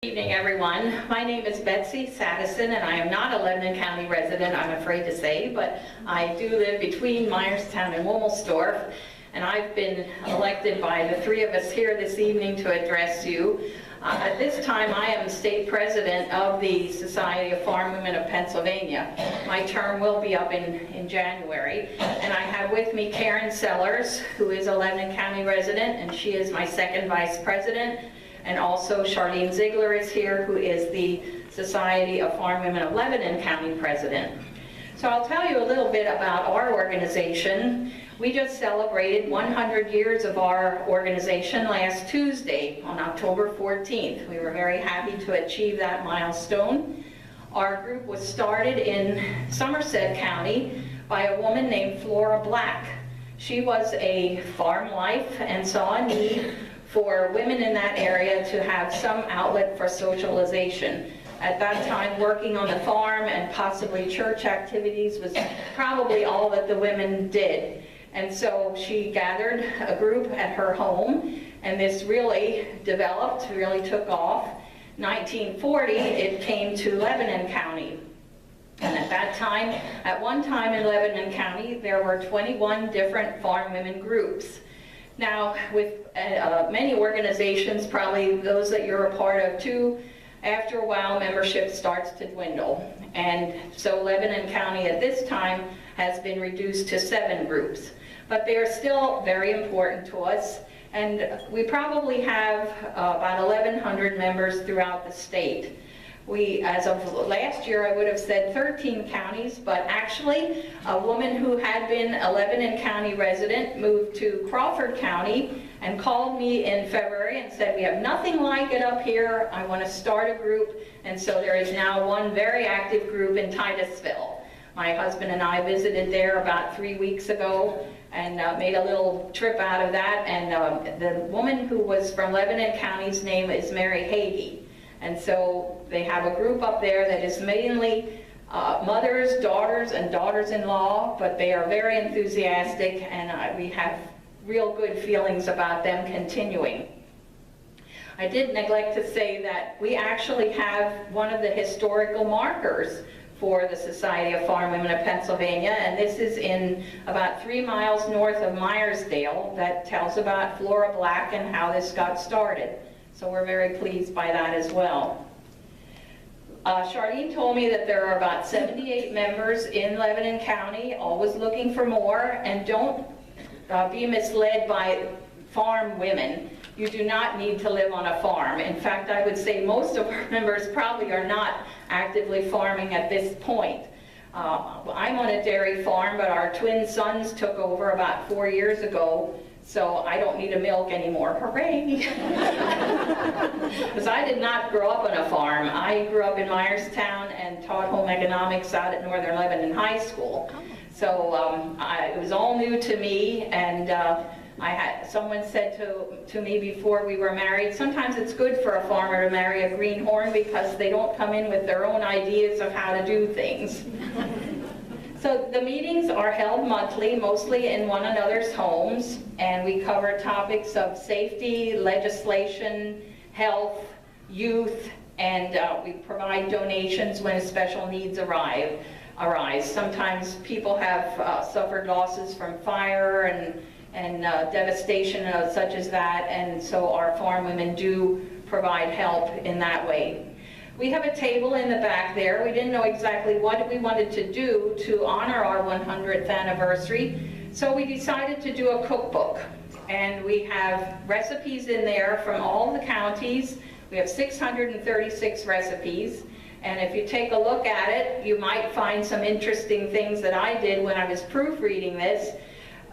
Good evening, everyone. My name is Betsy Sattazahn, and I am not a Lebanon County resident, I'm afraid to say, but I do live between Myerstown and Womelsdorf, and I've been elected by the three of us here this evening to address you. At this time, I am state president of the Society of Farm Women of Pennsylvania. My term will be up in January, and I have with me Karen Sellers, who is a Lebanon County resident, and she is my second vice president. And also Charlene Ziegler is here, who is the Society of Farm Women of Lebanon County president. So I'll tell you a little bit about our organization. We just celebrated 100 years of our organization last Tuesday on October 14th. We were very happy to achieve that milestone. Our group was started in Somerset County by a woman named Flora Black. She was a farm wife and saw a need for women in that area to have some outlet for socialization. At that time, working on the farm and possibly church activities was probably all that the women did. And so she gathered a group at her home, and this really developed, really took off. 1940, it came to Lebanon County. And at that time, at one time in Lebanon County, there were 21 different farm women groups. Now, with many organizations, probably those that you're a part of too, after a while membership starts to dwindle. And so Lebanon County at this time has been reduced to 7 groups. But they are still very important to us. And we probably have about 1,100 members throughout the state. We, as of last year, I would have said 13 counties, but actually a woman who had been a Lebanon County resident moved to Crawford County and called me in February and said, we have nothing like it up here, I want to start a group. And so there is now one very active group in Titusville. My husband and I visited there about 3 weeks ago and made a little trip out of that. And the woman who was from Lebanon County's name is Mary Hagee. And so they have a group up there that is mainly mothers, daughters, and daughters-in-law, but they are very enthusiastic, and we have real good feelings about them continuing. I did neglect to say that we actually have one of the historical markers for the Society of Farm Women of Pennsylvania, and this is in about 3 miles north of Myersdale that tells about Flora Black and how this got started. So we're very pleased by that as well. Charlene told me that there are about 78 members in Lebanon County, always looking for more, and don't be misled by farm women. You do not need to live on a farm. In fact, I would say most of our members probably are not actively farming at this point. I'm on a dairy farm, but our twin sons took over about 4 years ago, so I don't need to milk anymore. Hooray! Because I did not grow up on a farm. I grew up in Myerstown and taught home economics out at Northern Lebanon High School. So it was all new to me, and someone said to me before we were married, sometimes it's good for a farmer to marry a greenhorn because they don't come in with their own ideas of how to do things. So the meetings are held monthly, mostly in one another's homes, and we cover topics of safety, legislation, health, youth, and we provide donations when special needs arise. Sometimes people have suffered losses from fire and devastation such as that, and so our farm women do provide help in that way. We have a table in the back there. We didn't know exactly what we wanted to do to honor our 100th anniversary, so we decided to do a cookbook. And we have recipes in there from all the counties. We have 636 recipes. And if you take a look at it, you might find some interesting things that I did when I was proofreading this.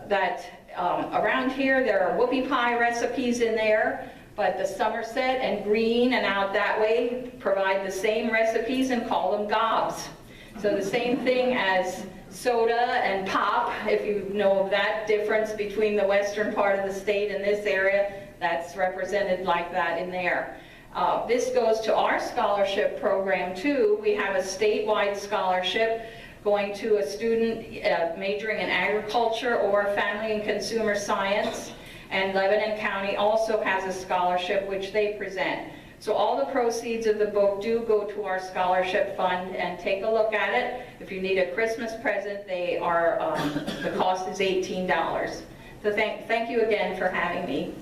That around here, there are whoopie pie recipes in there. But the Somerset and Green and out that way provide the same recipes and call them gobs. So the same thing as soda and pop, if you know of that difference between the western part of the state and this area, that's represented like that in there. This goes to our scholarship program too. We have a statewide scholarship going to a student majoring in agriculture or family and consumer science. And Lebanon County also has a scholarship which they present. So all the proceeds of the book do go to our scholarship fund, and take a look at it. If you need a Christmas present, they are, the cost is $18. So thank you again for having me.